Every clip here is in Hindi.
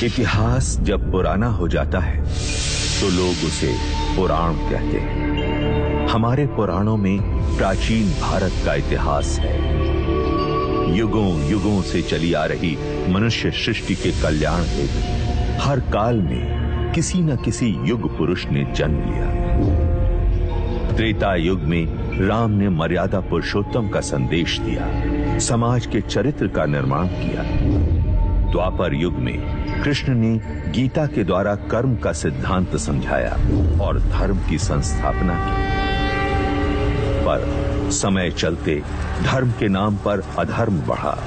इतिहास जब पुराना हो जाता है तो लोग उसे पुराण कहते हैं। हमारे पुराणों में प्राचीन भारत का इतिहास है। युगों युगों से चली आ रही मनुष्य सृष्टि के कल्याण हेतु हर काल में किसी न किसी युग पुरुष ने जन्म लिया। त्रेता युग में राम ने मर्यादा पुरुषोत्तम का संदेश दिया, समाज के चरित्र का निर्माण किया। द्वापर युग में कृष्ण ने गीता के द्वारा कर्म का सिद्धांत समझाया और धर्म की संस्थापना की। पर समय चलते धर्म के नाम पर अधर्म बढ़ा।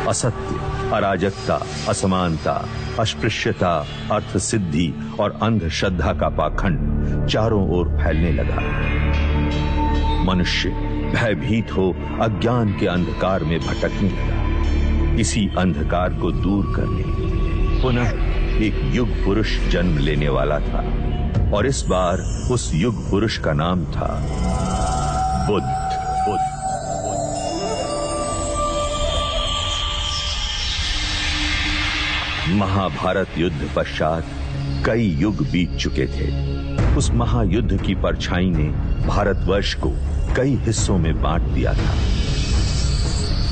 असत्य, अराजकता, असमानता, अस्पृश्यता, अर्थ सिद्धि और अंधश्रद्धा का पाखंड चारों ओर फैलने लगा। मनुष्य भयभीत हो अज्ञान के अंधकार में भटकने लगा। इसी अंधकार को दूर करने पुनः एक युग पुरुष जन्म लेने वाला था और इस बार उस युग पुरुष का नाम था बुद्ध। महाभारत युद्ध पश्चात कई युग बीत चुके थे। उस महायुद्ध की परछाई ने भारतवर्ष को कई हिस्सों में बांट दिया था।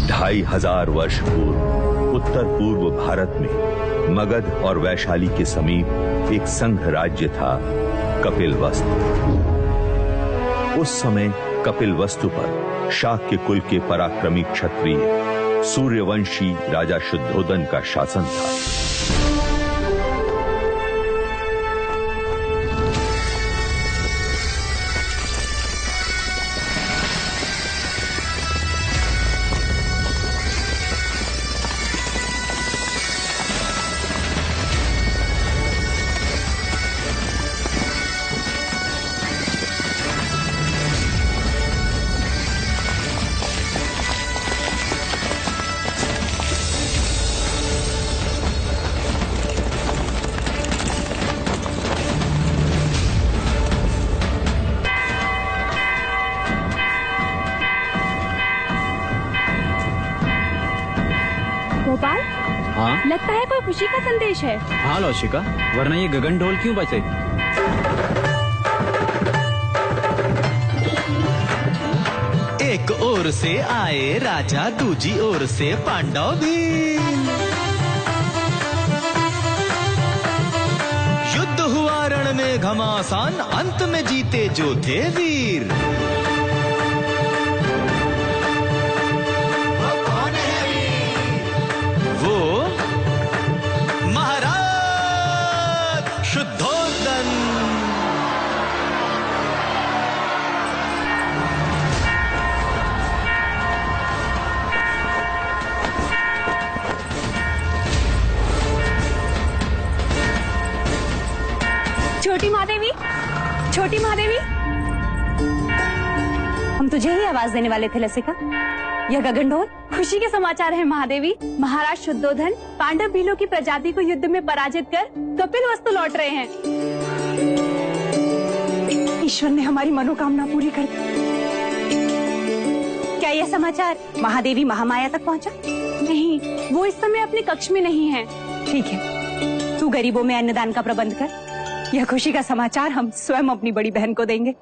2500 वर्ष पूर्व उत्तर पूर्व भारत में मगध और वैशाली के समीप एक संघ राज्य था, कपिलवस्तु। उस समय कपिलवस्तु पर शाक्य कुल के पराक्रमी क्षत्रिय सूर्यवंशी राजा शुद्धोदन का शासन था। लगता है कोई खुशी का संदेश है। हाँ लौशिका, वरना ये गगन ढोल क्यों बजे? एक ओर से आए राजा, दूजी ओर से पांडव भी। युद्ध हुआ रण में घमासान, अंत में जीते जो थे वीर। छोटी महादेवी, हम तुझे ही आवाज देने वाले थे लसिका। यह गगन ढोल खुशी के समाचार हैं महादेवी। महाराज शुद्धोधन पांडव भीलों की प्रजाति को युद्ध में पराजित कर कपिलवस्तु लौट रहे हैं। ईश्वर ने हमारी मनोकामना पूरी कर दी। क्या यह समाचार महादेवी महामाया तक पहुंचा? नहीं, वो इस समय अपने कक्ष में नहीं है। ठीक है, तू गरीबों में अन्नदान का प्रबंध कर। यह खुशी का समाचार हम स्वयं अपनी बड़ी बहन को देंगे।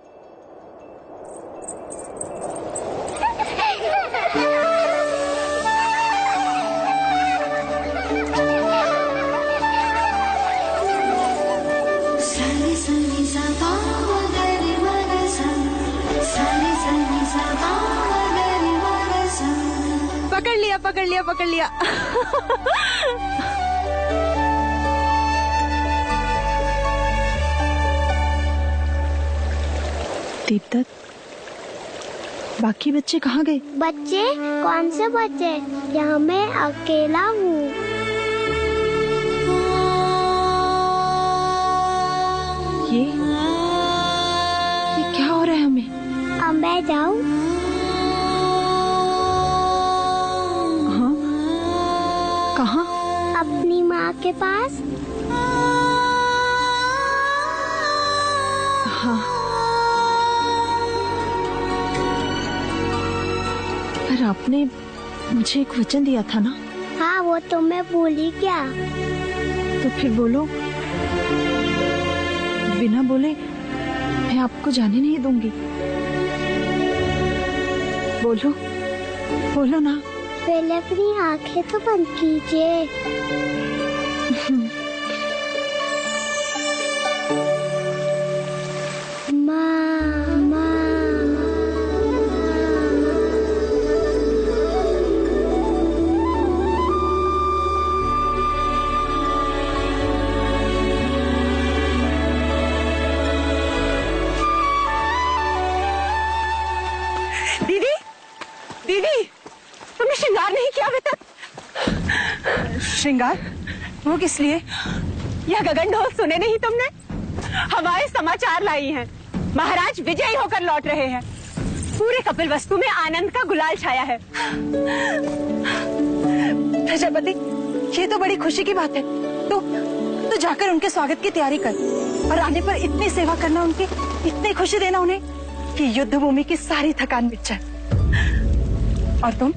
पकड़ लिया, पकड़ लिया, पकड़ लिया। दीपदत्त, बाकी बच्चे कहाँ गए? बच्चे? कौन से बच्चे? यहाँ मैं अकेला हूँ। ये क्या हो रहा है हमें? अब मैं जाऊँ? हाँ, कहाँ? अपनी माँ के पास। हाँ, पर आपने मुझे एक वचन दिया था ना? हाँ, वो तो मैं भूली क्या। तो फिर बोलो, बिना बोले मैं आपको जाने नहीं दूंगी। बोलो, बोलो ना। पहले अपनी आंखें तो बंद कीजिए। दीदी, दीदी, तुमने श्रृंगार नहीं किया अभी तक? श्रृंगार? वो किस लिए? यह गगन ढोल सुने नहीं तुमने? हमारे समाचार लाई हैं। महाराज विजयी होकर लौट रहे हैं। पूरे कपिल वस्तु में आनंद का गुलाल छाया है। प्रजापति, ये तो बड़ी खुशी की बात है। तो जाकर उनके स्वागत की तैयारी कर और आने पर इतनी सेवा करना, उनकी इतनी खुशी देना उन्हें कि युद्ध भूमि की सारी थकान मिट जाए। और तुम?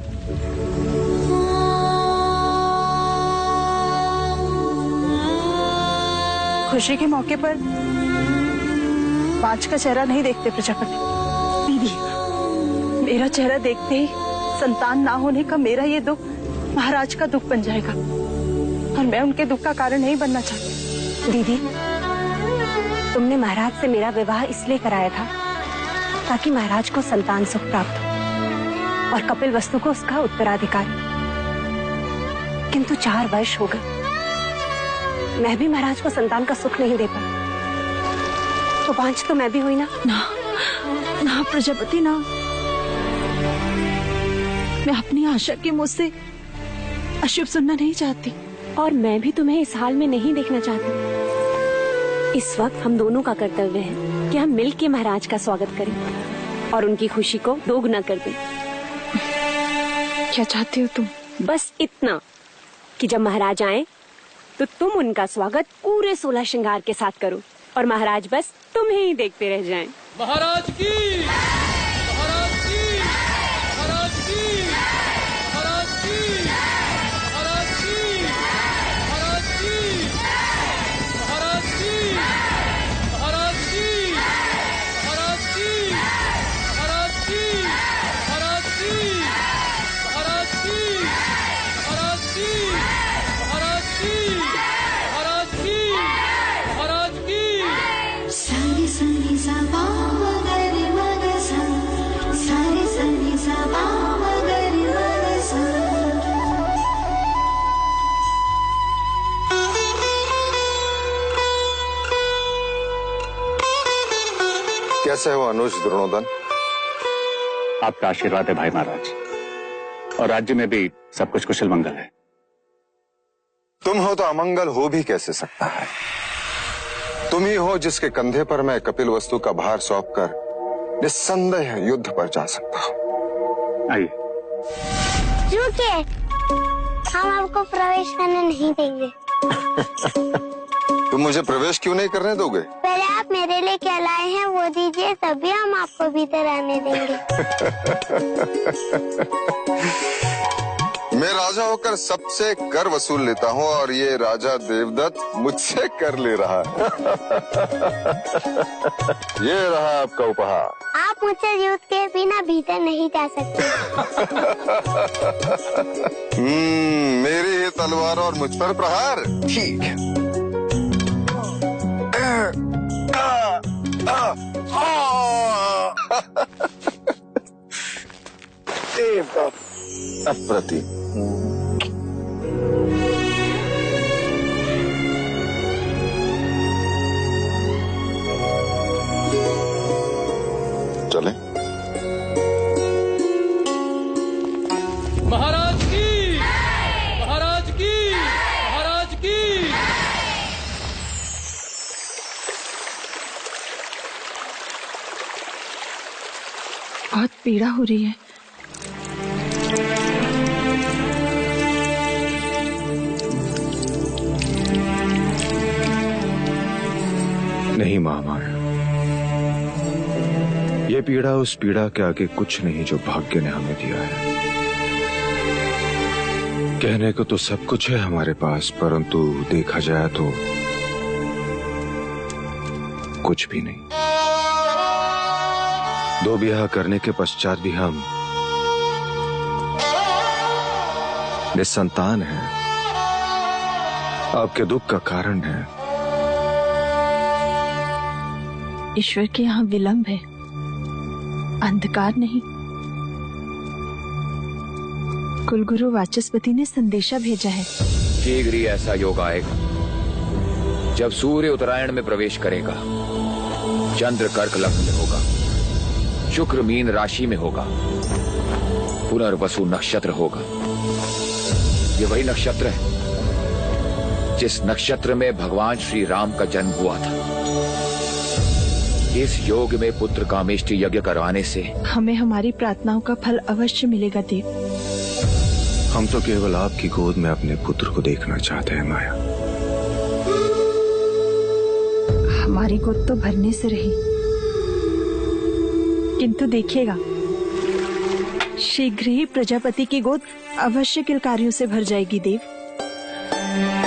खुशी के मौके पर पांच का चेहरा नहीं देखते प्रजापति। दीदी, मेरा चेहरा देखते ही संतान ना होने का मेरा ये दुख महाराज का दुख बन जाएगा और मैं उनके दुख का कारण नहीं बनना चाहती। दीदी, तुमने महाराज से मेरा विवाह इसलिए कराया था ताकि महाराज को संतान सुख प्राप्त हो और कपिल वस्तु को उसका उत्तराधिकारी। किंतु 4 वर्ष हो गए, मैं भी महाराज को संतान का सुख नहीं दे पाई। तो वांछ तो मैं भी हुई ना। ना ना प्रजापति, ना। मैं अपनी आशा के मुंह से अशुभ सुनना नहीं चाहती। और मैं भी तुम्हें इस हाल में नहीं देखना चाहती। इस वक्त हम दोनों का कर्तव्य है कि हम मिल के महाराज का स्वागत करें और उनकी खुशी को दोगुना कर दें। क्या चाहती हो तुम? बस इतना कि जब महाराज आए तो तुम उनका स्वागत पूरे 16 श्रृंगार के साथ करो और महाराज बस तुम्हें ही देखते रह जाएं। महाराज की, महाराज की, महाराज की, महाराज की, महाराज की, महाराज की, महाराज की, महाराज की, महाराज की, महाराज की, महाराज की, महाराज की, महाराज की, महाराज की, महाराज की, महाराज की। सारे सनी सबा मगर मगर सा, सारे सनी सबा मगर मगर सा। कैसे हो अनुज द्रोणोदन? आपका आशीर्वाद है भाई महाराज, और राज्य में भी सब कुछ कुशल मंगल है। तुम हो तो अमंगल हो भी कैसे सकता है? तुम ही हो जिसके कंधे पर मैं कपिल वस्तु का भार सौंपकर निस्संदेह युद्ध पर जा सकता हूं। आइए। रुकिए, हम आपको प्रवेश करने नहीं देंगे। तुम मुझे प्रवेश क्यों नहीं करने दोगे? पहले आप मेरे लिए क्या लाए हैं वो दीजिए, तभी हम आपको भीतर आने देंगे। मैं राजा होकर सबसे कर वसूल लेता हूँ और ये राजा देवदत्त मुझसे कर ले रहा है। ये रहा आपका उपहार। आप मुझसे युद्ध के बिना भीतर नहीं जा सकते। मेरी ही तलवार और मुझ पर प्रहार। ठीक है। अप्रतिम। चलें? महाराज की, महाराज की, महाराज की। बहुत पीड़ा हो रही है। नहीं महामाया, ये पीड़ा उस पीड़ा के आगे कुछ नहीं जो भाग्य ने हमें दिया है। कहने को तो सब कुछ है हमारे पास, परंतु देखा जाए तो कुछ भी नहीं। 2 ब्याह करने के पश्चात भी हम निसंतान हैं। आपके दुख का कारण है। ईश्वर के यहाँ विलंब है, अंधकार नहीं। कुलगुरु वाचस्पति ने संदेशा भेजा है। शीघ्र ही ऐसा योग आएगा जब सूर्य उत्तरायण में प्रवेश करेगा, चंद्र कर्क लग्न में होगा, शुक्र मीन राशि में होगा, पुनर्वसु नक्षत्र होगा। ये वही नक्षत्र है जिस नक्षत्र में भगवान श्री राम का जन्म हुआ था। इस योग में पुत्र कामेष्टि यज्ञ करवाने से हमें हमारी प्रार्थनाओं का फल अवश्य मिलेगा देव। हम तो केवल आपकी गोद में अपने पुत्र को देखना चाहते हैं माया। हमारी गोद तो भरने से रही, किंतु देखिएगा शीघ्र ही प्रजापति की गोद अवश्य किलकारियों से भर जाएगी देव।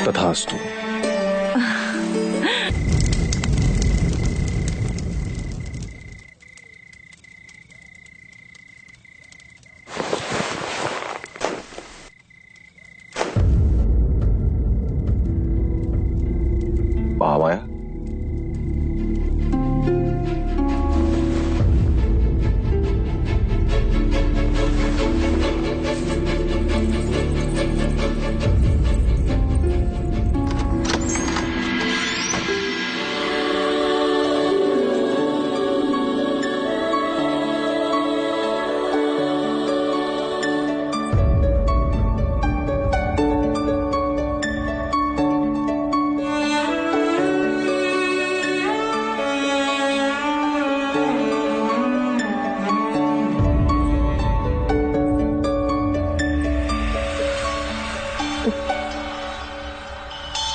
तथास्तु। महामाया,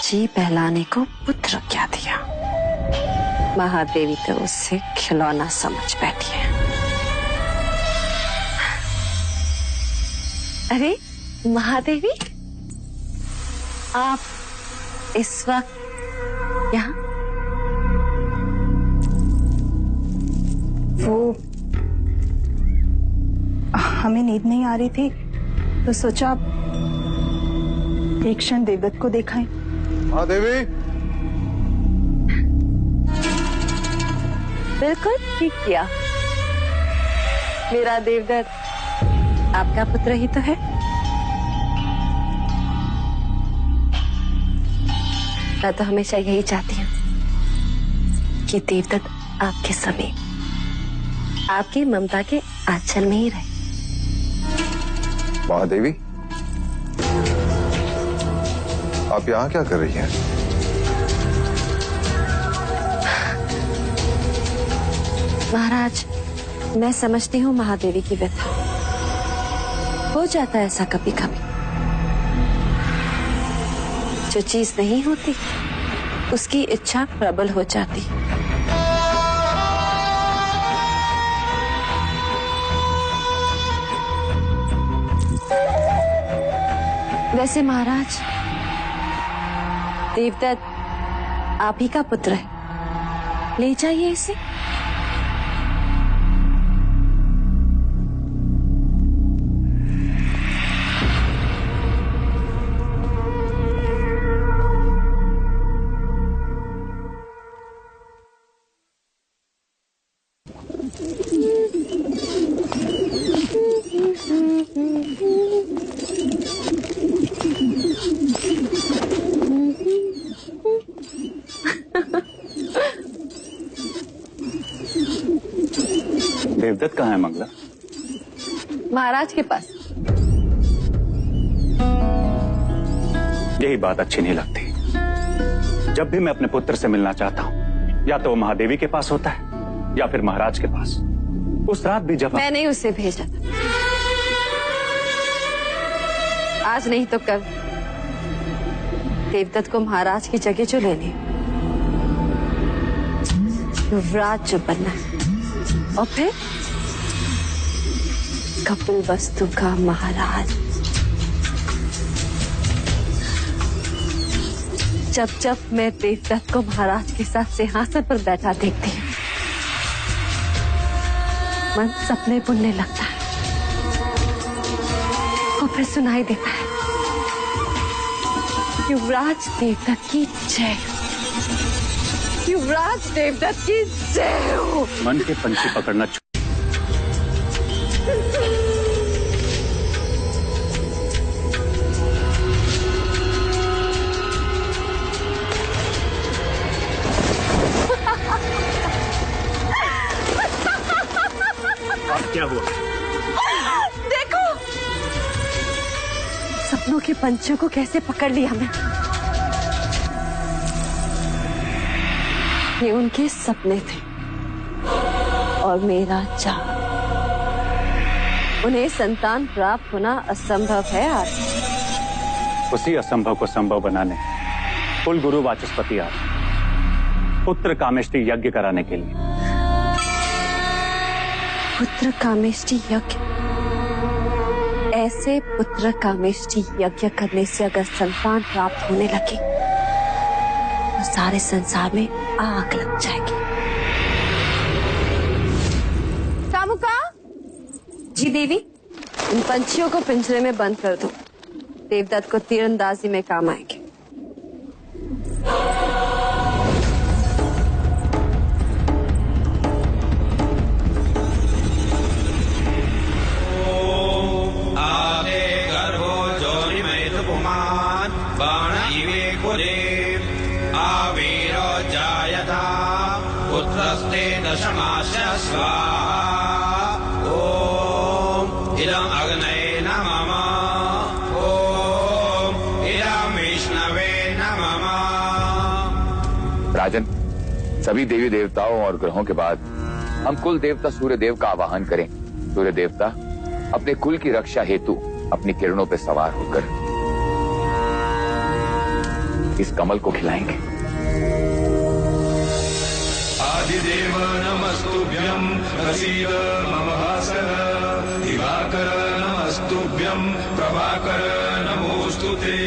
जी बहलाने को पुत्र क्या दिया, महादेवी तो उससे खिलौना समझ बैठी है। अरे महादेवी, आप इस वक्त यहाँ? वो हमें नींद नहीं आ रही थी तो सोचा एक क्षण देवदत्त को देखाएं। हाँ देवी, बिल्कुल ठीक किया। मेरा देवदत्त आपका पुत्र ही तो है। मैं तो हमेशा यही चाहती हूँ कि देवदत्त आपके समीप, आपकी ममता के आंचल में ही रहे। महादेवी, आप यहाँ क्या कर रही हैं? महाराज, मैं समझती हूँ महादेवी की व्यथा। हो जाता है ऐसा कभी कभी। जो चीज नहीं होती उसकी इच्छा प्रबल हो जाती। वैसे महाराज, देवदत्त आप ही का पुत्र है, ले जाइए इसे। देवदत्त कहाँ है मंगला? महाराज के पास। यही बात अच्छी नहीं लगती। जब भी मैं अपने पुत्र से मिलना चाहता हूँ, या तो वो महादेवी के पास होता है या फिर महाराज के पास। उस रात भी जब मैंने उसे भेजा था, आज नहीं तो कल देवदत्त को महाराज की जगह जो लेनी, युवराज जो बनना है, और फिर कपिल वस्तु का महाराज। जब जब मैं देवदत्त को महाराज के साथ सिंहासन पर बैठा देखती हूँ, मन सपने बुनने लगता है और फिर सुनाई देता है, युवराज देवदत्त की जय, युवराज देवदत्त की जय हो। मन के पंछी पकड़ना क्या हुआ? देखो सपनों के पंछियों को कैसे पकड़ लिया मैं। ये उनके सपने थे और मेरा चाह। उन्हें संतान प्राप्त होना असंभव है आज। उसी असंभव को संभव बनाने कुल गुरु वाचस्पति आए पुत्र कामेष्टि यज्ञ कराने के लिए। पुत्र कामेष्टि यज्ञ? ऐसे पुत्र कामेष्टि यज्ञ करने से अगर संतान प्राप्त होने लगे तो सारे संसार में आग लग जाएगी। सामुका? जी देवी, इन पंछियों को पिंजरे में बंद कर दो। देवदत्त को तीरंदाजी में काम आएंगे। पुत्रस्ते दशमास्य स्वाहा। ओम इदं अग्नये नमः। ओम इदं विष्णवे नमः। राजन, सभी देवी देवताओं और ग्रहों के बाद हम कुल देवता सूर्य देव का आवाहन करें। सूर्य देवता अपने कुल की रक्षा हेतु अपनी किरणों पर सवार होकर इस कमल को खिलाएंगे। आदिदेव नमस्तुभ्यं प्रसीद मम भास्कर। दिवाकर नमस्तुभ्यं प्रभाकर नमोस्तुते।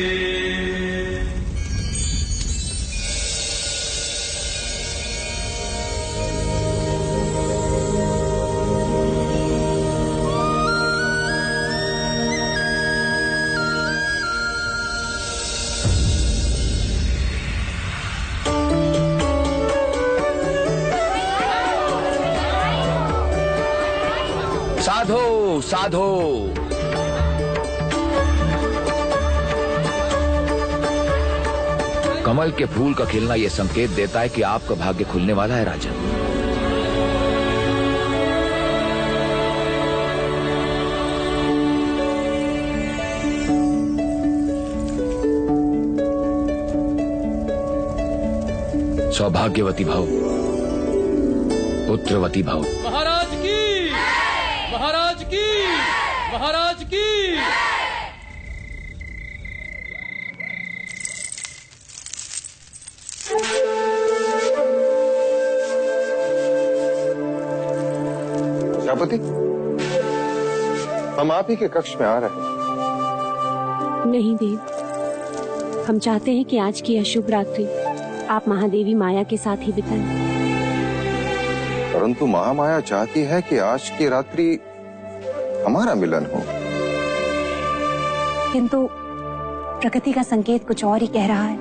साधो साधो, कमल के फूल का खिलना यह संकेत देता है कि आपका भाग्य खुलने वाला है राजन। सौभाग्यवती भव, पुत्रवती भव। महाराज की, महाराज की, महाराज की। प्रजापति, हम आप ही के कक्ष में आ रहे हैं। नहीं देव, हम चाहते हैं कि आज की अशुभ रात्रि आप महादेवी माया के साथ ही बिताएं। परंतु महामाया चाहती है कि आज की रात्रि हमारा मिलन हो। किंतु प्रकृति का संकेत कुछ और ही कह रहा है।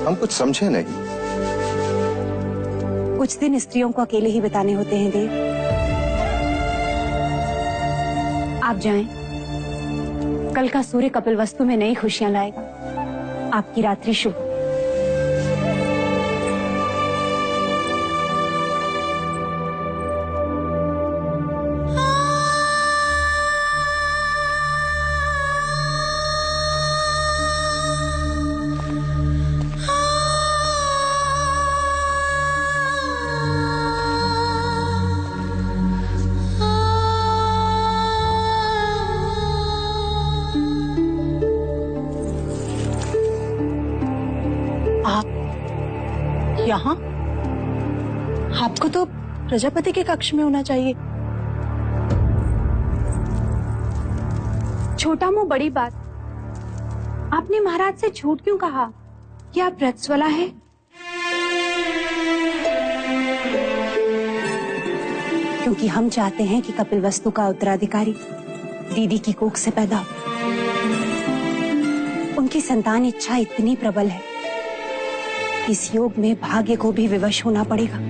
हम कुछ समझे नहीं। कुछ दिन स्त्रियों को अकेले ही बिताने होते हैं देव। आप जाएं। कल का सूर्य कपिलवस्तु में नई खुशियां लाएगा। आपकी रात्रि शुभ। यहाँ? आपको तो प्रजापति के कक्ष में होना चाहिए। छोटा मुंह बड़ी बात। आपने महाराज से झूठ क्यों कहा? कि आप रक्सवाला है? क्योंकि हम चाहते हैं कि कपिलवस्तु का उत्तराधिकारी दीदी की कोख से पैदा हो। उनकी संतान इच्छा इतनी प्रबल है, इस योग में भाग्य को भी विवश होना पड़ेगा।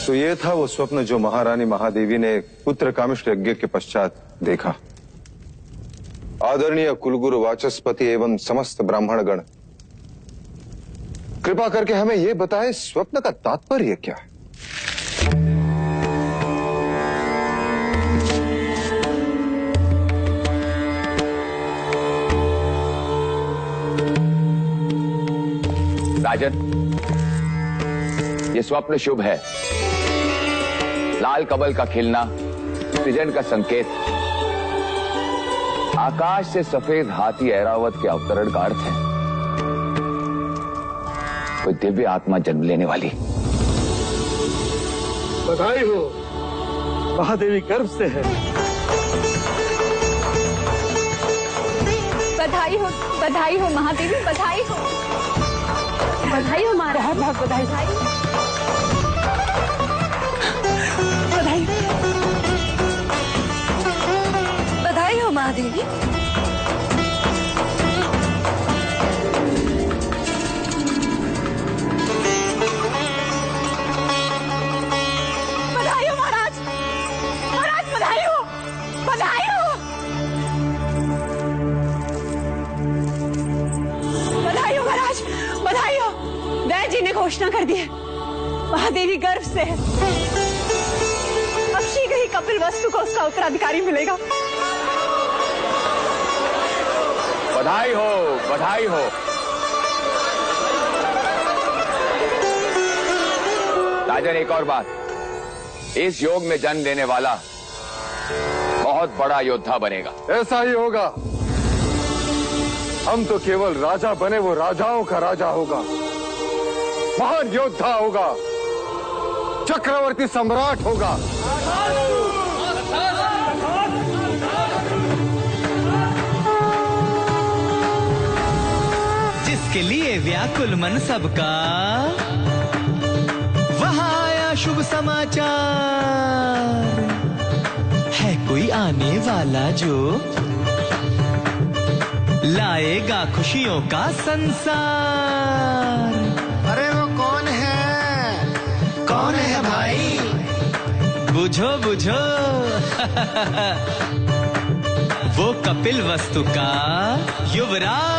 तो ये था वो स्वप्न जो महारानी महादेवी ने पुत्र कामिष्ठ यज्ञ के पश्चात देखा। आदरणीय कुलगुरु वाचस्पति एवं समस्त ब्राह्मणगण, कृपा करके हमें ये बताएं स्वप्न का तात्पर्य क्या है? राजन, ये स्वप्न शुभ है। लाल कमल का खिलना सृजन का संकेत, आकाश से सफेद हाथी ऐरावत के अवतरण का अर्थ है। कोई दिव्य आत्मा जन्म लेने वाली। बधाई हो, महादेवी गर्भ से है। बधाई हो महादेवी, बधाई हो महाराज, बहुत बधाई। बधाई हो महादेवी। बधाई हो महाराज, बधाई हो। बधाई हो महाराज, बधाई हो। वैद्य जी ने घोषणा कर दी है, महादेवी गर्भ से है। अब शीघ्र ही कपिलवस्तु को उसका उत्तराधिकारी मिलेगा। बधाई हो, बधाई हो। राजन, एक और बात, इस योग में जन्म लेने वाला बहुत बड़ा योद्धा बनेगा। ऐसा ही होगा। हम तो केवल राजा बने, वो राजाओं का राजा होगा, महान योद्धा होगा, चक्रवर्ती सम्राट होगा। जिसके लिए व्याकुल मन सबका, शुभ समाचार है कोई आने वाला जो लाएगा खुशियों का संसार। अरे वो कौन है? कौन है भाई? बुझो बुझो वो कपिल वस्तु का युवराज।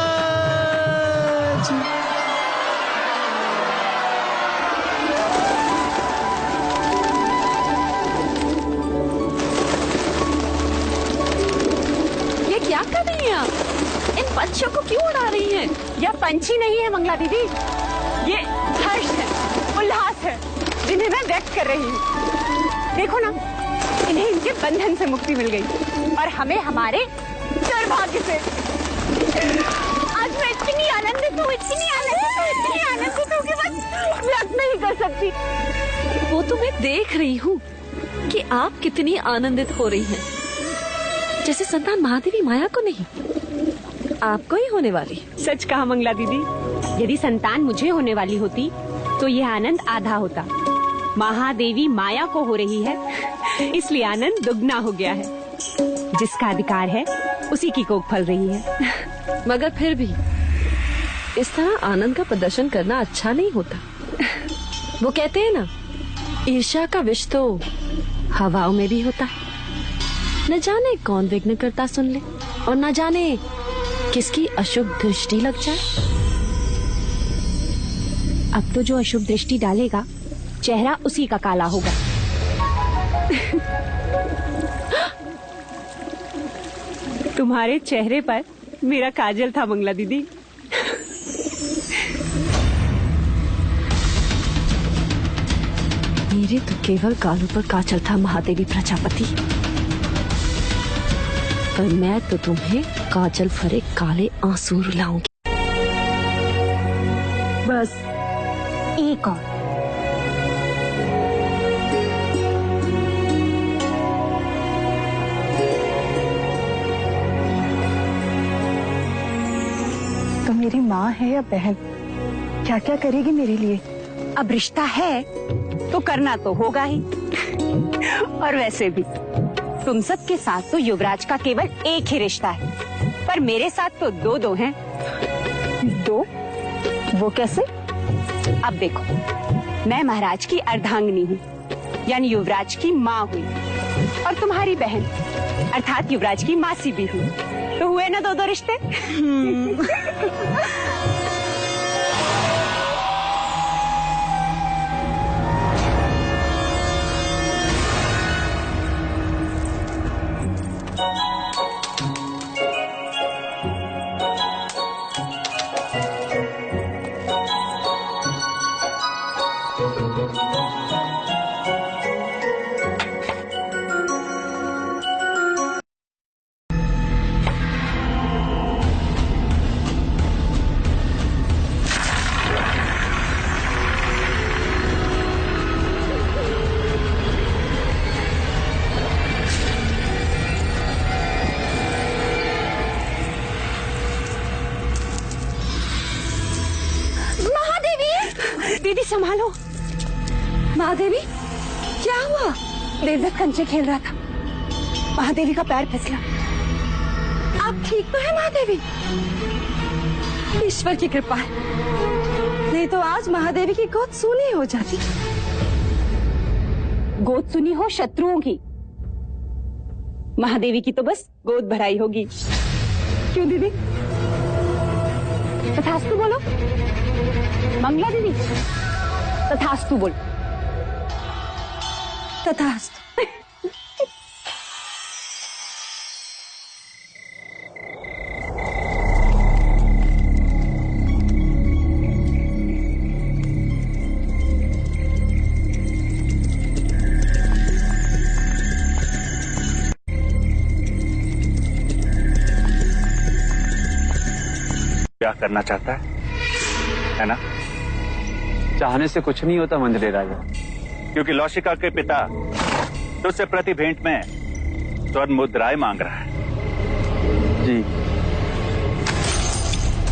ये क्या कर रही हैं आप? इन पंछियों को क्यों उड़ा रही हैं? यह पंछी नहीं है मंगला दीदी, ये हर्ष है, उल्लास है जिन्हें मैं व्यक्त कर रही हूँ। देखो ना, इन्हें इनके बंधन से मुक्ति मिल गई और हमें हमारे दुर्भाग्य से। आज मैं इतनी आनंदित हूँ, इतनी आनंदित हूँ, इतनी आनंदित हूँ कि बस व्यक्त नहीं कर सकती। वो तो मैं देख रही हूँ कि आप कितनी आनंदित हो रही हैं। जैसे संतान महादेवी माया को नहीं, आपको ही होने वाली। सच कहा मंगला दीदी, यदि संतान मुझे होने वाली होती तो यह आनंद आधा होता। महादेवी माया को हो रही है, इसलिए आनंद दुगना हो गया है। जिसका अधिकार है उसी की कोख फल रही है। मगर फिर भी इस तरह आनंद का प्रदर्शन करना अच्छा नहीं होता। वो कहते हैं ना, ईर्ष्या का विष तो हवाओं में भी होता है। न जाने कौन विघ्न करता सुन ले और न जाने किसकी अशुभ दृष्टि लग जाए। अब तो जो अशुभ दृष्टि डालेगा चेहरा उसी का काला होगा। तुम्हारे चेहरे पर मेरा काजल था मंगला दीदी। मेरे तो केवल गालों पर काजल था महादेवी प्रजापति, पर मैं तो तुम्हें काजल भरे काले आंसू रुलाऊंगी। बस एक और। तो मेरी माँ है या बहन, क्या क्या करेगी मेरे लिए? अब रिश्ता है तो करना तो होगा ही। और वैसे भी तुम सब के साथ तो युवराज का केवल एक ही रिश्ता है, पर मेरे साथ तो दो दो हैं। दो? वो कैसे? अब देखो, मैं महाराज की अर्धांगिनी हूँ, यानी युवराज की माँ हुई, और तुम्हारी बहन अर्थात युवराज की मासी भी हुई। तो हुए ना दो दो रिश्ते। दीदी संभालो। महादेवी, क्या हुआ? देवदत्त कंचे खेल रहा था, महादेवी का पैर फिसला। आप ठीक तो है महादेवी? ईश्वर की कृपा है, नहीं तो आज महादेवी की गोद सूनी हो जाती। गोद सुनी हो शत्रुओं की, महादेवी की तो बस गोद भराई होगी। क्यों दीदी? तथास्तु बोलो मंगला दीदी, तथास्तु बोलो। तथास्तु। क्या करना चाहता है ना? चाहने से कुछ नहीं होता मंजले राजा, क्योंकि लौशिका के पिता तुझसे प्रति भेंट में स्वर्ण मुद्राएं मांग रहा है। जी,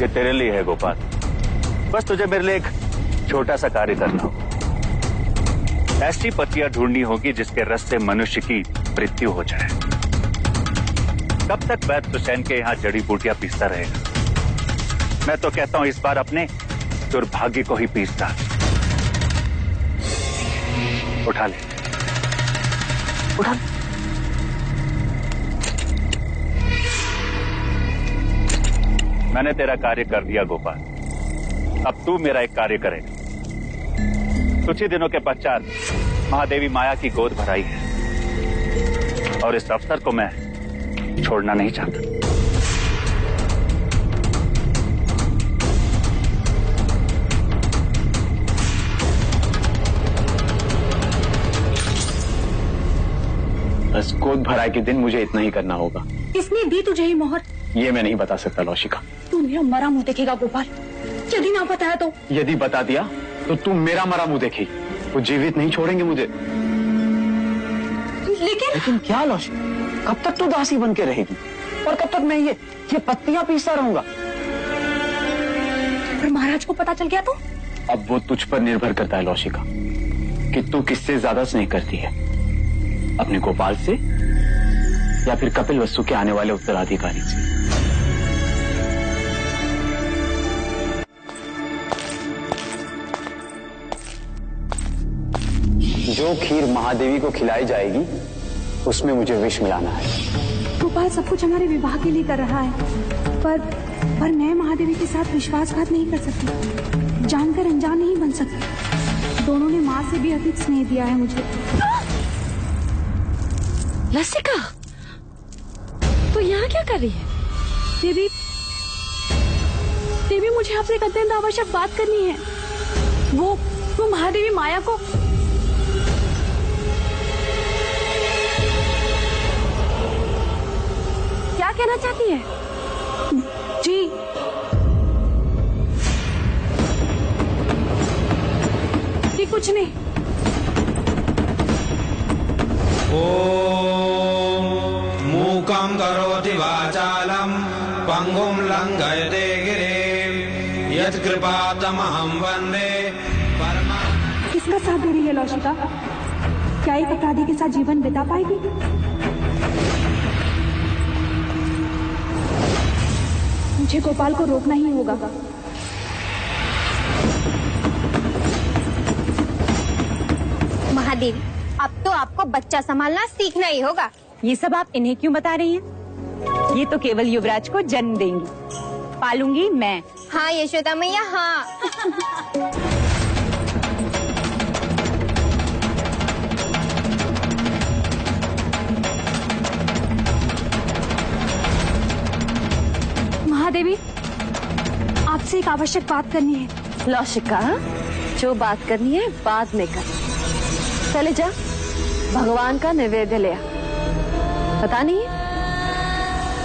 ये तेरे लिए है गोपाल, बस तुझे मेरे लिए एक छोटा सा कार्य करना होगा। ऐसी पतियां ढूंढनी होगी जिसके रस से मनुष्य की मृत्यु हो जाए। कब तक वैद्य हुसैन के यहाँ जड़ी बूटियां पीसता रहेगा? मैं तो कहता हूं इस बार अपने दुर्भाग्य को ही पीसता। उठा ले, उठा ले। मैंने तेरा कार्य कर दिया गोपाल, अब तू मेरा एक कार्य करेगा। कुछ ही दिनों के पश्चात महादेवी माया की गोद भराई है और इस अवसर को मैं छोड़ना नहीं चाहता। बस गोद भराई के दिन मुझे इतना ही करना होगा। किसने दी तुझे ये मोहर? ये मैं नहीं बता सकता लौशिका। तू मेरा मरा मुंह देखेगा गोपाल, यदि ना बताया तो? यदि बता दिया तो तुम मेरा मरा मुंह देखेगी। वो जीवित नहीं छोड़ेंगे मुझे। लेकिन क्या लौशिका, कब तक तू दासी बन के रहेगी और कब तक मैं ये पत्तियां पीसता रहूंगा? पर महाराज को पता चल गया तो? अब वो तुझ पर निर्भर करता है लौशिका कि तू किससे ज्यादा स्नेह करती है, अपने गोपाल से या फिर कपिल वस्तु के आने वाले उत्तराधिकारी से। जो खीर महादेवी को खिलाई जाएगी उसमें मुझे विष मिलाना है। गोपाल सब कुछ हमारे विवाह के लिए कर रहा है, पर मैं महादेवी के साथ विश्वासघात नहीं कर सकती, जानकर अनजान नहीं बन सकती। दोनों ने माँ से भी अधिक स्नेह दिया है मुझे। लसिका, तो यहाँ क्या कर रही है? देवी मुझे आपसे एक अत्यंत आवश्यक बात करनी है। वो महादेवी माया को क्या कहना चाहती है? जी ये कुछ नहीं। मूकं करोति वाचालं पंगुं लंघयते गिरिं यत्कृपातमहं वन्दे परमा। किसका साथ दे रही है लौशिका? क्या एक अपराधी के साथ जीवन बिता पाएगी? मुझे गोपाल को रोकना ही होगा। महादेवी, अब तो आपको बच्चा संभालना सीखना ही होगा। ये सब आप इन्हें क्यों बता रही हैं? ये तो केवल युवराज को जन्म देंगी, पालूंगी मैं। हाँ यशोदा मैया, हाँ। महादेवी, आपसे एक आवश्यक बात करनी है। लौशिका, जो बात करनी है बाद में कर। चले जा, भगवान का नैवेद्य ले आ। पता नहीं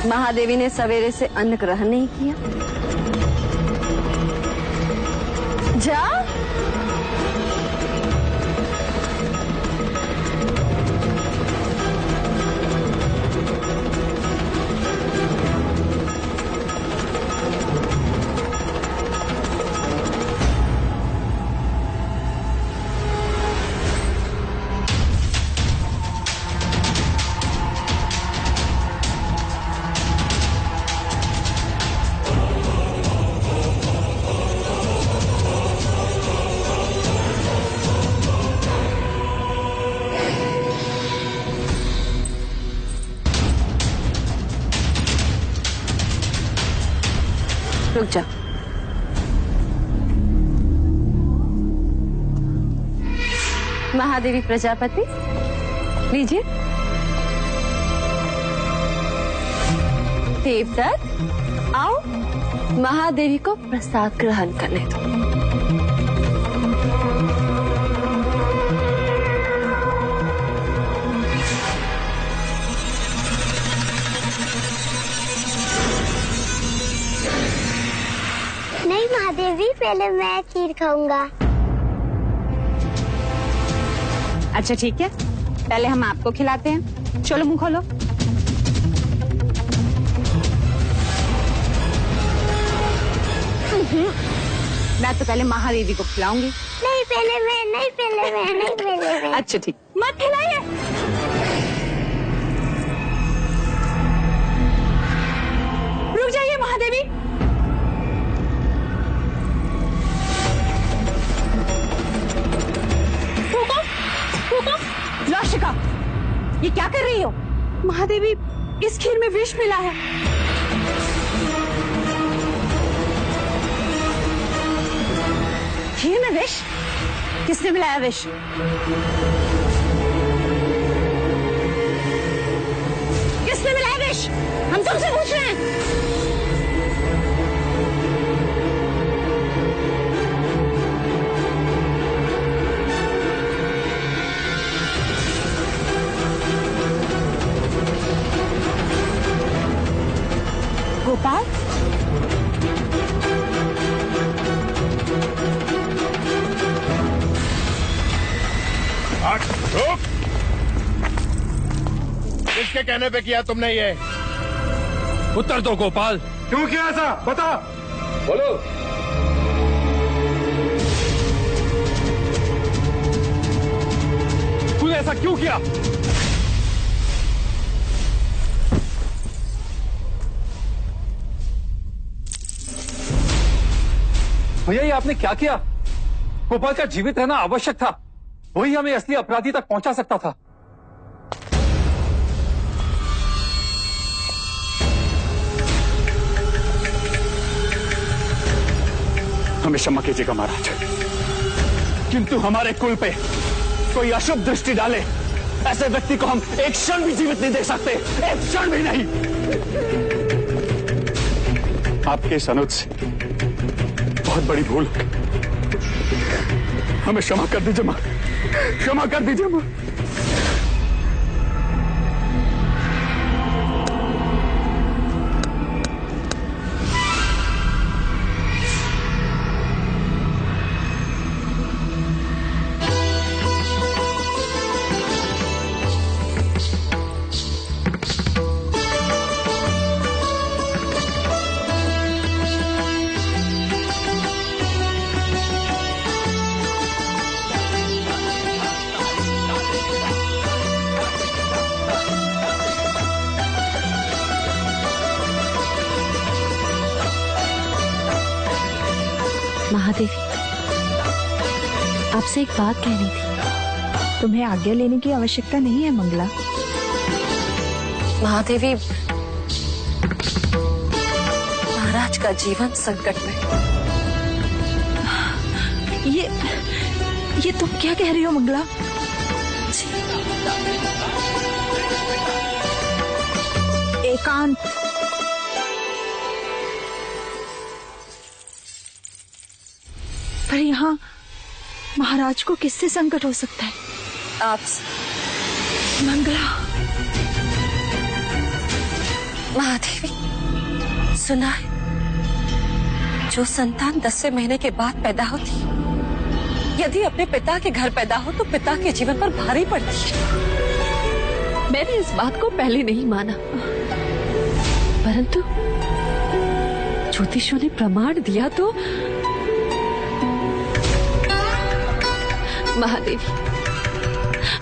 महादेवी ने सवेरे से अन्न ग्रहण नहीं किया। जा। रुक जा। महादेवी प्रजापति, लीजिए। देवदत्त, आओ महादेवी को प्रसाद ग्रहण करने दो। नहीं महादेवी, पहले मैं खीर खाऊंगा। अच्छा ठीक है, पहले हम आपको खिलाते हैं। चलो मुंह खोलो। मैं तो पहले महादेवी को खिलाऊंगी। नहीं पहले मैं, नहीं पहले मैं, नहीं पहले मैं। अच्छा ठीक, मत खिलाइए। रुक जाइए महादेवी। लौशिका, ये क्या कर रही हो? महादेवी, इस खीर में विष मिला है। खीर में विष? किसने मिलाया विष? किसने मिलाया विष? हम तुमसे पूछ रहे हैं। गोपाल, रुक! किसके कहने पे किया तुमने ये? उत्तर दो गोपाल। क्यों किया ऐसा? बता। बोलो। तूने ऐसा क्यों किया? भैया, ये आपने क्या किया? गोपाल का जीवित रहना आवश्यक था। वही हमें असली अपराधी तक पहुंचा सकता था। हमें क्षमा कीजिएगा महाराज, किंतु हमारे कुल पे कोई अशुभ दृष्टि डाले ऐसे व्यक्ति को हम एक क्षण भी जीवित नहीं देख सकते, एक क्षण भी नहीं। आपके इस अनुज से बहुत बड़ी भूल, हमें क्षमा कर दीजिए मां, क्षमा कर दीजिए मां। महादेवी, आपसे एक बात कहनी थी। तुम्हें आज्ञा लेने की आवश्यकता नहीं है मंगला। महादेवी, महाराज का जीवन संकट में। ये तुम क्या कह रही हो मंगला? एकांत। पर यहाँ महाराज को किससे संकट हो सकता है? आपसे। मंगला। महादेवी, सुना है जो संतान 10वें महीने के बाद पैदा होती, यदि अपने पिता के घर पैदा हो तो पिता के जीवन पर भारी पड़ती है। मैंने इस बात को पहले नहीं माना, परंतु ज्योतिषियों ने प्रमाण दिया तो महादेवी,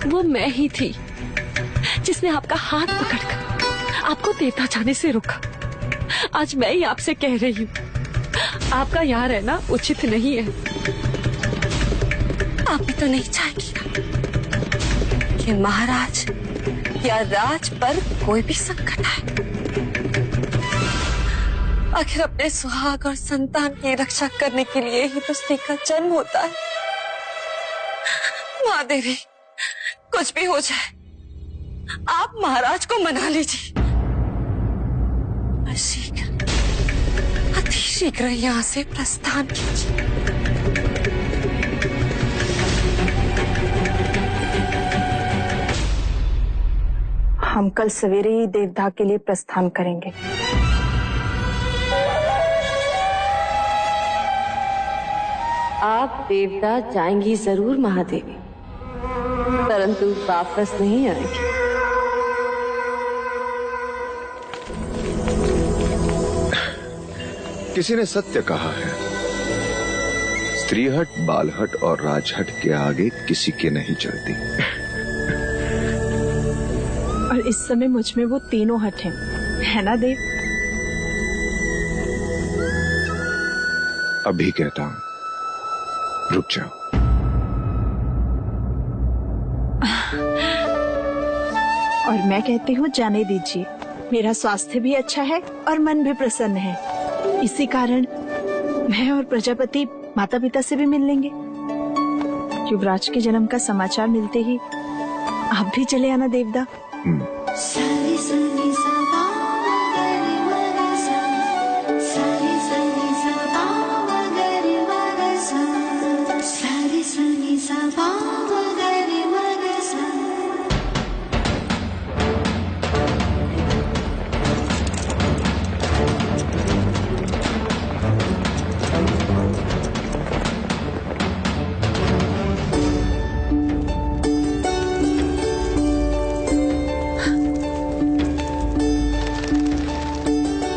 वो मैं ही थी जिसने आपका हाथ पकड़कर आपको देवता जाने से रोका। आज मैं ही आपसे कह रही हूँ, आपका यहाँ रहना उचित नहीं है। आप भी तो नहीं चाहेंगी कि महाराज या राज पर कोई भी संकट आए। आखिर अपने सुहाग और संतान की रक्षा करने के लिए ही तो स्त्री का जन्म होता है। महादेवी, कुछ भी हो जाए, आप महाराज को मना लीजिए। शीघ्र, अति शीघ्र यहाँ से प्रस्थान कीजिए। हम कल सवेरे ही देवदाह के लिए प्रस्थान करेंगे। आप देवदाह जाएंगी जरूर महादेवी, परंतु वापस नहीं आएंगी। किसी ने सत्य कहा है, स्त्रीहट, बालहट और राजहट के आगे किसी के नहीं चलती। और इस समय मुझ में वो तीनों हट हैं, है ना देव? अभी कहता हूं, रुक जाओ। और मैं कहती हूँ जाने दीजिए, मेरा स्वास्थ्य भी अच्छा है और मन भी प्रसन्न है। इसी कारण मैं और प्रजापति माता पिता से भी मिल लेंगे। युवराज के जन्म का समाचार मिलते ही आप भी चले आना देवदा। सारी सनी सबा मगरी मगसा, सारी सनी सबा मगरी मगसा, सारी सनी सबा मगरी मगसा।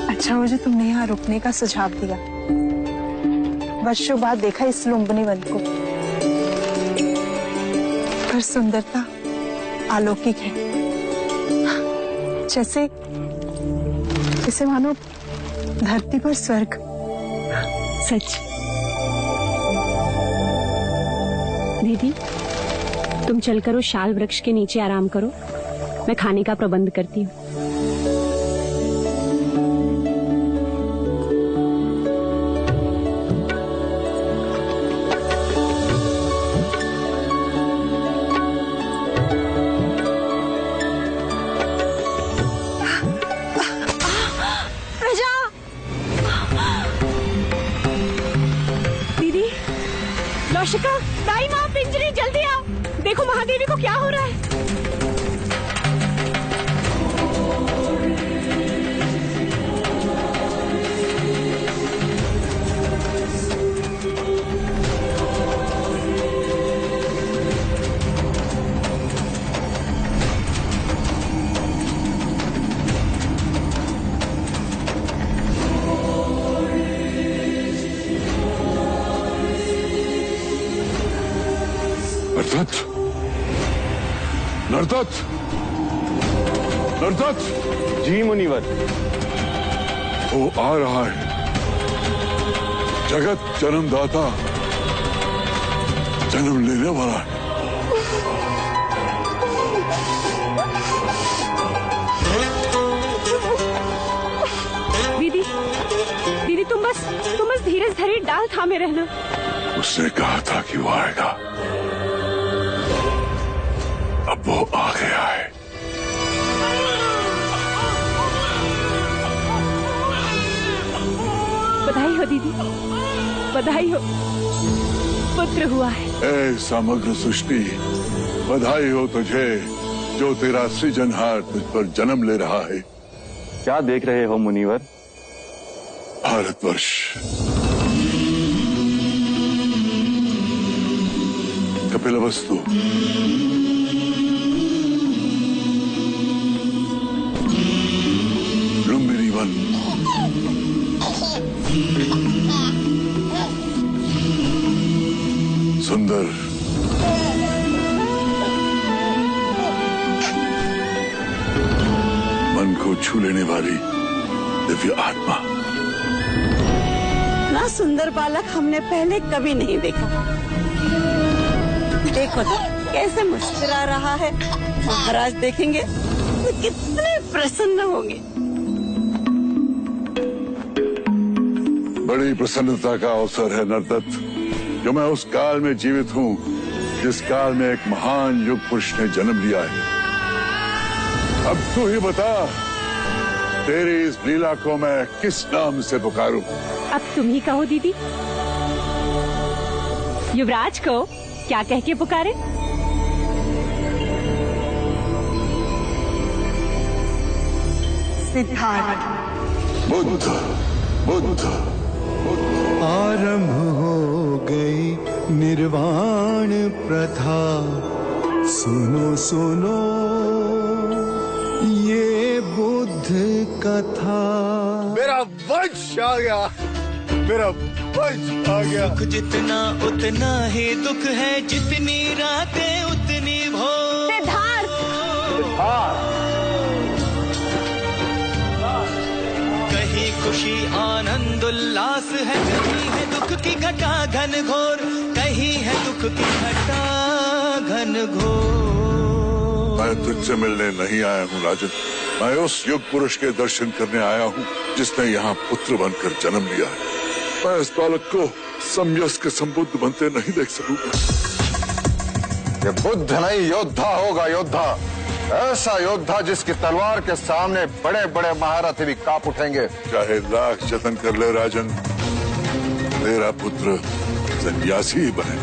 अच्छा हो जो तुमने यहाँ रुकने का सुझाव दिया। वर्षों बाद देखा इस लुम्बिनी वन को, पर सुंदरता अलौकिक है। जैसे जैसे मानो धरती पर स्वर्ग। सच। दीदी, तुम चलकर उस शाल वृक्ष के नीचे आराम करो, मैं खाने का प्रबंध करती हूँ। लौशिका, दाई माँ, पिंजरी, जल्दी आओ। देखो महादेवी को क्या हो रहा है। नरदत्त, नरदत्त। जी मुनिवर। वो आ रहा है, जगत जन्मदाता जन्म लेने वाला है। दीदी, दीदी तुम बस धीरज धरी डाल थामे रहना। उसने कहा था कि वो आएगा, अब वो आ गया है। बधाई हो दीदी, बधाई हो, पुत्र हुआ है। ए समग्र सृष्टि, बधाई हो तुझे जो तेरा सृजनहार तुझ पर जन्म ले रहा है। क्या देख रहे हो मुनिवर? भारतवर्ष, कपिलवस्तु, लुम्बिनी वन, सुंदर, मन को छू लेने वाली दिव्य आत्मा। इतना सुंदर बालक हमने पहले कभी नहीं देखा। देखो तो कैसे मुस्कुरा रहा है। महाराज देखेंगे तो कितने प्रसन्न होंगे। बड़ी प्रसन्नता का अवसर है नरदत्त, जो मैं उस काल में जीवित हूँ जिस काल में एक महान युग पुरुष ने जन्म लिया है। अब तू ही बता, तेरी इस लीला को मैं किस नाम से पुकारूं? अब तुम ही कहो दीदी। युवराज को क्या कह के पुकारे? सिद्धार्थ। बुद्ध, बुद्ध। आरंभ हो गई निर्वाण प्रथा, सुनो सुनो ये बुद्ध कथा। मेरा वंश आ गया, मेरा वंश आ गया। सुख जितना उतना ही दुख है, जितनी रातें उतनी भोर। कहीं खुशी आनंद उल्लास है, कहीं है दुख की घटा घन घोर, कहीं है दुख की घटा घन घोर। मैं तुझसे मिलने नहीं आया हूँ राजन, मैं उस युग पुरुष के दर्शन करने आया हूँ जिसने यहाँ पुत्र बनकर जन्म लिया है। मैं इस बालक को समयस्क के संबुद्ध बनते नहीं देख सकूंगा। ये बुद्ध नहीं, योद्धा होगा, योद्धा। ऐसा योद्धा जिसकी तलवार के सामने बड़े बड़े महारथी भी कांप उठेंगे। चाहे लाख जतन कर ले राजन, तेरा पुत्र सन्यासी ही बने।